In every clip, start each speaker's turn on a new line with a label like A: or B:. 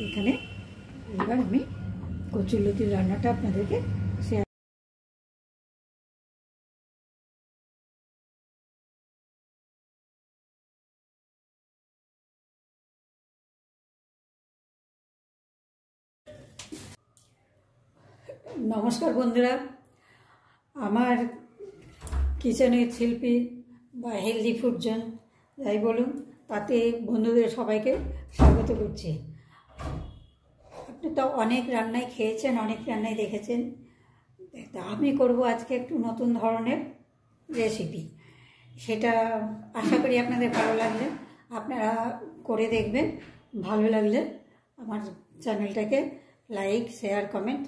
A: এখানে এবার আমি কচুরলতির রান্নাটা আপনাদেরকে শেয়ার। নমস্কার বন্ধুরা, আমার কিচেনের শিল্পী বা হেলদি ফুড জোন যাই বলুন, তাতে বন্ধুদের সবাইকে স্বাগত করছি। আপনি তো অনেক রান্নাই খেয়েছেন, অনেক রান্নাই দেখেছেন। আমি করব আজকে একটু নতুন ধরনের রেসিপি। সেটা আশা করি আপনাদের ভালো লাগলে আপনারা করে দেখবেন। ভালো লাগলে আমার চ্যানেলটাকে লাইক, শেয়ার, কমেন্ট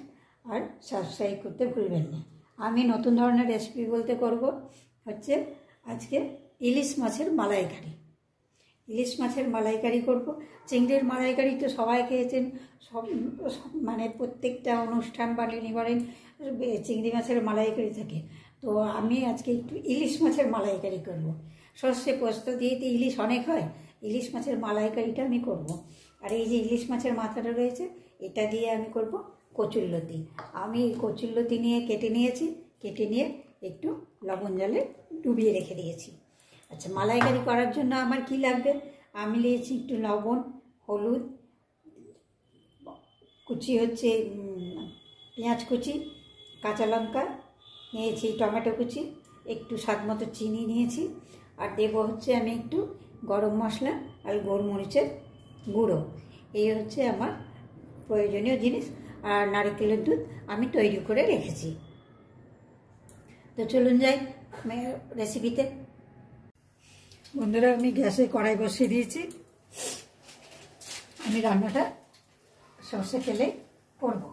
A: আর সাবস্ক্রাইব করতে ভুলবেন না। আমি নতুন ধরনের রেসিপি বলতে করব হচ্ছে আজকে ইলিশ মাছের মালাইকারি। ইলিশ মাছের মালাইকারি করব। চিংড়ির মালাইকারি তো সবাই খেয়েছেন, সব মানে প্রত্যেকটা অনুষ্ঠান বা নিবারেন চিংড়ি মাছের মালাইকারি থাকে। তো আমি আজকে একটু ইলিশ মাছের মালাইকারি করব। সর্ষে পোস্ত দিয়ে তো ইলিশ অনেক হয়, ইলিশ মাছের মালাইকারিটা আমি করব। আর এই যে ইলিশ মাছের মাথাটা রয়েছে, এটা দিয়ে আমি করব কচুরলতি। আমি কচুরলতি নিয়ে কেটে নিয়েছি, কেটে নিয়ে একটু লবণ জলে ডুবিয়ে রেখে দিয়েছি। আচ্ছা, মালাইকারি করার জন্য আমার কি লাগবে? আমি নিয়েছি একটু লবণ, হলুদ, কুচি হচ্ছে পেঁয়াজ কুচি, কাঁচা লঙ্কা নিয়েছি, টমেটো কুচি, একটু স্বাদ মতো চিনি নিয়েছি, আর দেবো হচ্ছে আমি একটু গরম মশলা আর গোলমরিচের গুঁড়ো। এই হচ্ছে আমার প্রয়োজনীয় জিনিস। আর নারকেলের দুধ আমি তৈরি করে রেখেছি। তো চলুন যাই রেসিপিতে। বন্ধুরা, আমি গ্যাসে কড়াই বসিয়ে দিয়েছি। আমি রান্নাটা সর্ষে তেলে করব।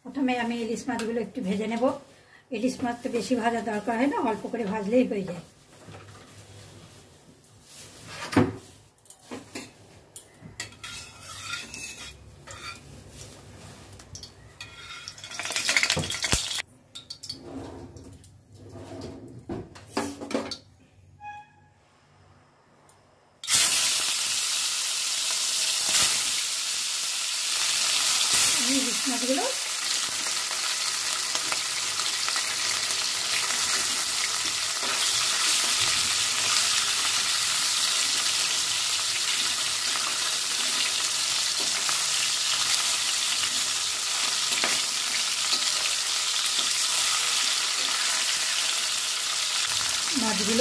A: প্রথমে আমি ইলিশ মাছগুলো একটু ভেজে নেব। ইলিশ মাছ তো বেশি ভাজা দরকার হয় না, অল্প করে ভাজলেই হয়ে যায়। ইলিশ মাছগুলো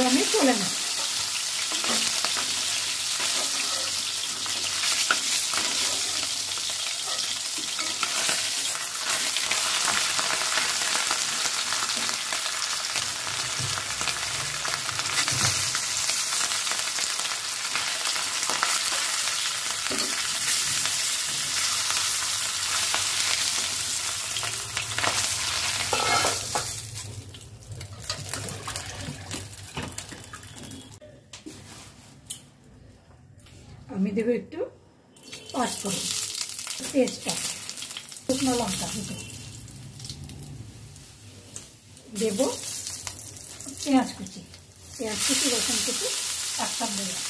A: আমি তুলে নেব। আমি দেবো একটু পাঁচফোড়ন, তেজপাতা, শুকনো লঙ্কা দুটো, দেবো পেঁয়াজ কুচি, রসুন কুচি একসাথে দিলাম।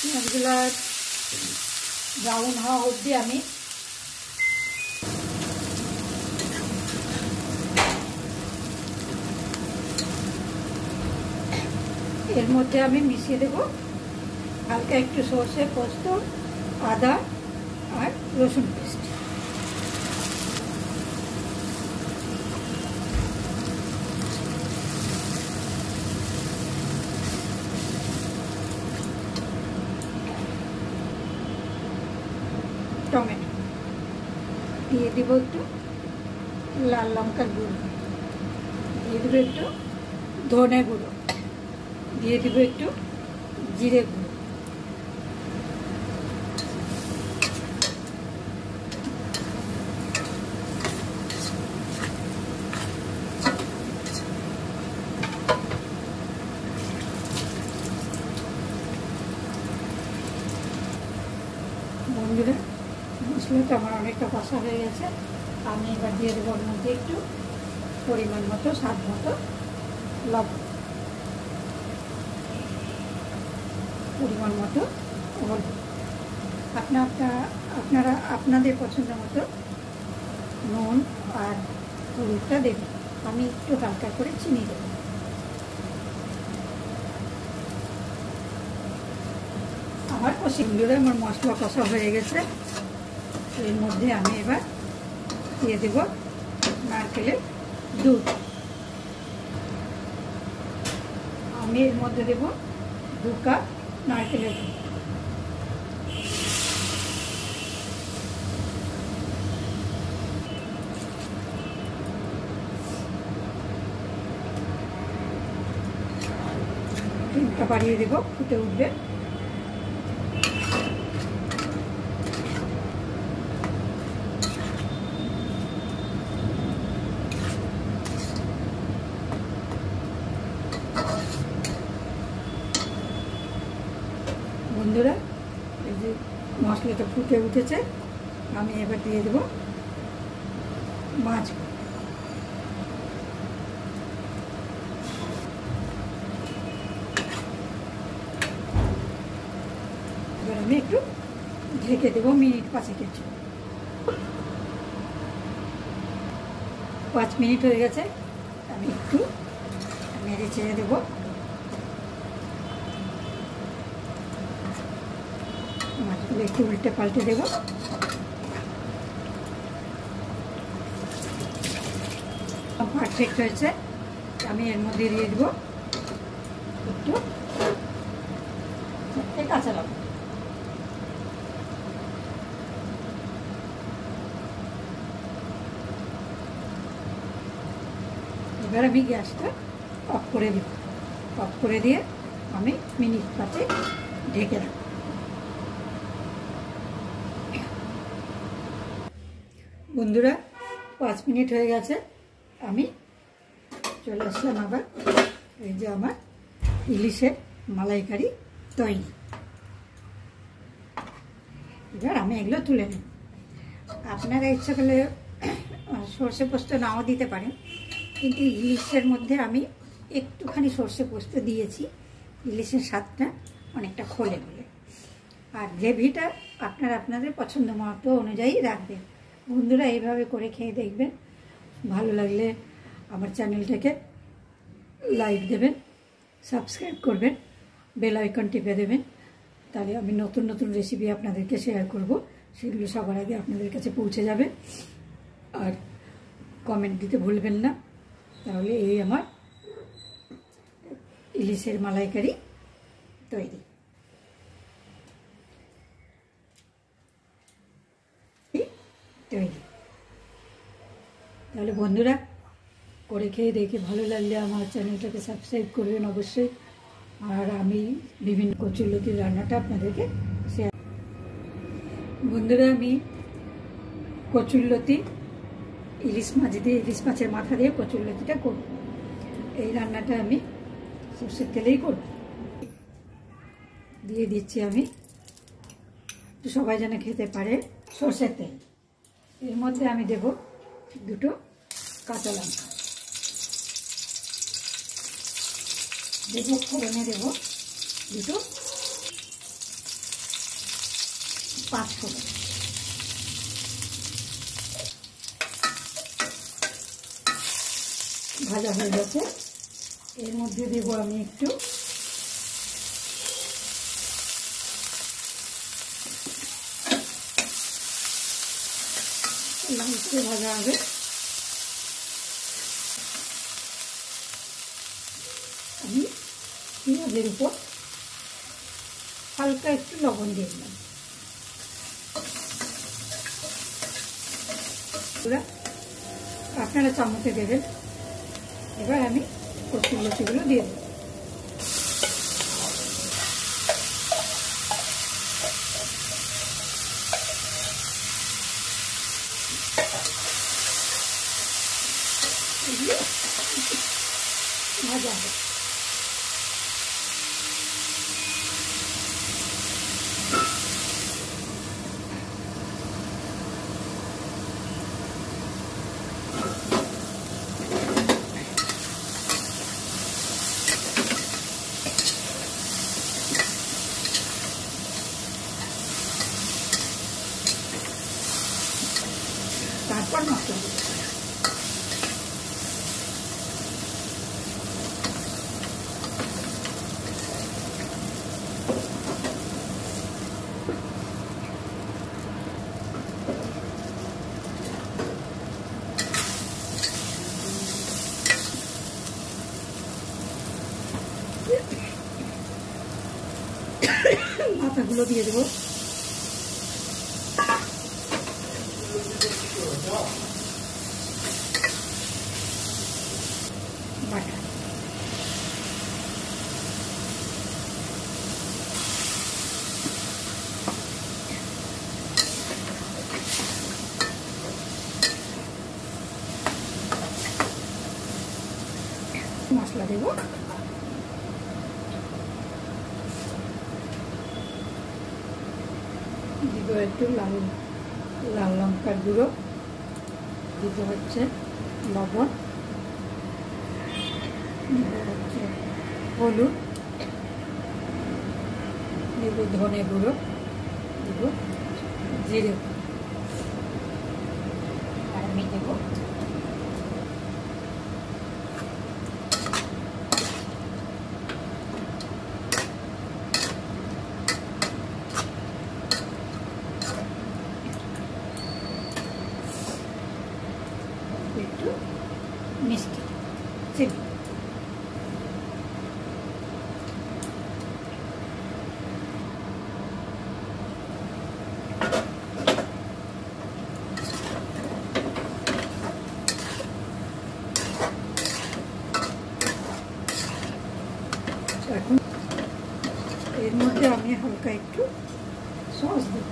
A: পেঁয়াজগুলো ব্রাউন হওয়া অবধি আমি এর মধ্যে আমি মিশিয়ে দেবো হালকা একটু সর্ষে পোস্ত, আদা আর রসুন পেস্ট। টমেটো দিয়ে দেবো একটু লাল লঙ্কার গুঁড়ো, দিয়ে দেবো একটু ধনে গুঁড়ো, দিয়ে দেবো একটু জিরে গুঁড়ো, বন্ধুরা মশলাটা আমার অনেকটা কষা হয়ে গেছে। আমি এবার দিয়ে দেবো ওর মধ্যে একটু পরিমাণ মতো, স্বাদ মতো লবণ। পরিমাণ মতো হলুদ। আপনারা আপনাদের পছন্দ মতো নুন আর হলুদটা দেবেন। আমি একটু হালকা করে চিনি দেব। আমার কষিগুলো আমার মশলা কষা হয়ে গেছে। এর মধ্যে আমি এবার দিয়ে দেব নারকেলের দুধ। আমি এর মধ্যে দেব 2 কাপ নারকেলের দুধ। ফ্লেমটা বাড়িয়ে দেব, ফুটে উঠবে। বন্ধুরা, এই যে মশলাটা ফুটে উঠেছে, আমি এবার দিয়ে দেব মাছ। এবার আমি একটু ঢেকে দেবো মিনিট 5-এর জন্য। 5 মিনিট হয়ে গেছে, আমি একটু নেড়ে চেড়ে দেবো। মাছগুলো একটু উল্টে পাল্টে দেবো। পারফেক্ট হয়েছে। আমি এর মধ্যে দিয়ে দেবো একটু কাঁচা লঙ্কা। এবার আমি গ্যাসটা অফ করে দিব। অফ করে দিয়ে আমি মিনিট 5 ঢেকে রাখবো। বন্ধুরা, 5 মিনিট হয়ে গেছে, আমি চলে আসলাম আবার। এই যে আমার ইলিশের মালাইকারি তৈরি। এবার আমি এগুলো তুলে নেব। আপনারা ইচ্ছা করলে সর্ষে পোস্ত নাও দিতে পারেন, কিন্তু ইলিশের মধ্যে আমি একটুখানি সর্ষে পোস্ত দিয়েছি, ইলিশের স্বাদটা অনেকটা খোলে বলে। আর গ্রেভিটা আপনারা আপনাদের পছন্দ মতো অনুযায়ী রাখবেন। বন্ধুরা, এইভাবে করে খেয়ে দেখবেন। ভালো লাগলে আমার চ্যানেলটাকে লাইক দেবেন, সাবস্ক্রাইব করবেন, বেল আইকন টিপে দেবেন। তাহলে আমি নতুন নতুন রেসিপি আপনাদেরকে শেয়ার করব, সেগুলো সবার আগে আপনাদের কাছে পৌঁছে যাবে। আর কমেন্ট দিতে ভুলবেন না। তাহলে এই আমার ইলিশের মালাইকারি তৈরি। তাহলে বন্ধুরা, করে খেয়ে দেখে ভালো লাগলে আমার চ্যানেলটাকে সাবস্ক্রাইব করবেন অবশ্যই। আর আমি বিভিন্ন কচুরলতির রান্নাটা আপনাদেরকে শেয়ার। বন্ধুরা, আমি কচুরলতি ইলিশ মাছ দিয়ে, ইলিশ মাছের মাথা দিয়ে কচুরলতিটা করব। এই রান্নাটা আমি সরষের তেলেই করব। দিয়ে দিচ্ছি আমি, সবাই যেন খেতে পারে, সরষের তেল। এর মধ্যে আমি দেব 2 কাঁচা লঙ্কা, দেব ফোড়নে দেব 2 5 ফোড়ন। ভাজা হয়ে গেছে। এর মধ্যে দেব আমি একটু লাল করে ভাজা হবে। আমি পেঁয়াজের উপর হালকা একটু লবণ দিয়ে দিলাম। আপনারা চামচে দেবেন। এবার আমি কচুরলতিগুলো দিয়ে দেব। ভাজা হবে। মাথাগুলো দিয়ে দেবো। বাটা মশলা দেবো। দিব একটু লাল লাল লঙ্কার গুঁড়ো, দিব হচ্ছে লবণ, দিব হচ্ছে হলুদ, দিব ধনে গুঁড়ো, দিব জিরে, আর আমি দেবো একটু মিষ্টি চিনি। এখন এর মধ্যে আমি হালকা একটু সস দেব।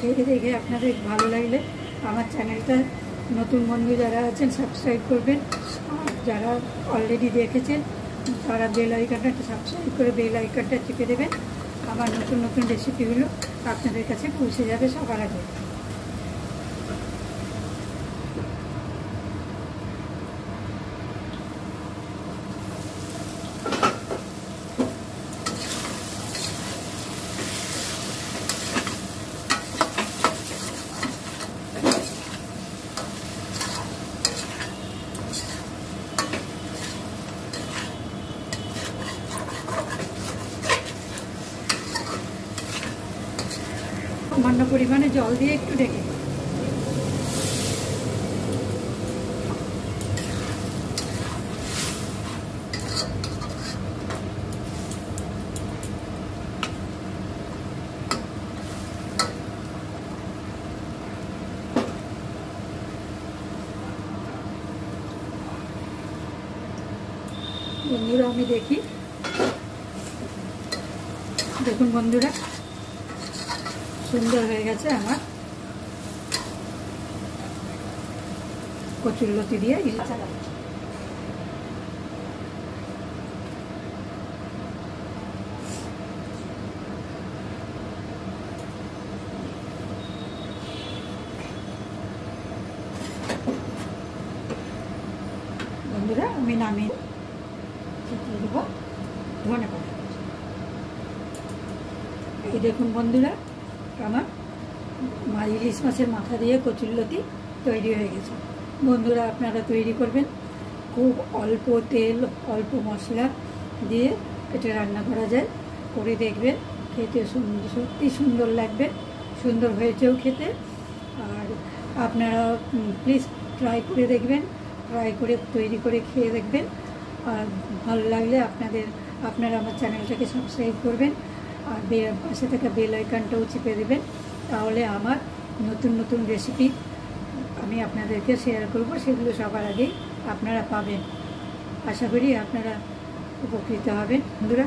A: খেয়ে দেখে আপনাদের ভালো লাগলে আমার চ্যানেলটা নতুন বন্ধু যারা আছেন সাবস্ক্রাইব করবেন, আর যারা অলরেডি দেখেছেন তারা বেল আইকনটা সাবস্ক্রাইব করে বেল আইকনটা টিপে দেবেন। আমার নতুন নতুন রেসিপিগুলো আপনাদের কাছে পৌঁছে যাবে সবার আগে। সামান্য পরিমাণে জল দিয়ে একটু ঢেকে বন্ধুরা আমি দেখি, দেখুন বন্ধুরা সুন্দর হয়ে গেছে আমার কচুরলতি দিয়ে ইলিশ চালানো। বন্ধুরা আমি নামিয়ে দেব ধন্যবাদ। এই দেখুন বন্ধুরা আমার ইলিশ মাছের মাথা দিয়ে কচুরলতি তৈরি হয়ে গেছে। বন্ধুরা আপনারা তৈরি করবেন, খুব অল্প তেল অল্প মশলা দিয়ে এটা রান্না করা যায়, করে দেখবেন খেতে সত্যি সুন্দর লাগবে, সুন্দর হয়েছেও খেতে। আর আপনারা প্লিজ ট্রাই করে দেখবেন, ট্রাই করে তৈরি করে খেয়ে দেখবেন। আর ভালো লাগলে আপনারা আমার চ্যানেলটাকে সাবস্ক্রাইব করবেন, আর পাশে থাকা বেল আইকনটাও চেপে দেবেন, তাহলে আমার নতুন নতুন রেসিপি আমি আপনাদেরকে শেয়ার করব, সেগুলো সবার আগেই আপনারা পাবেন। আশা করি আপনারা উপকৃত হবেন বন্ধুরা।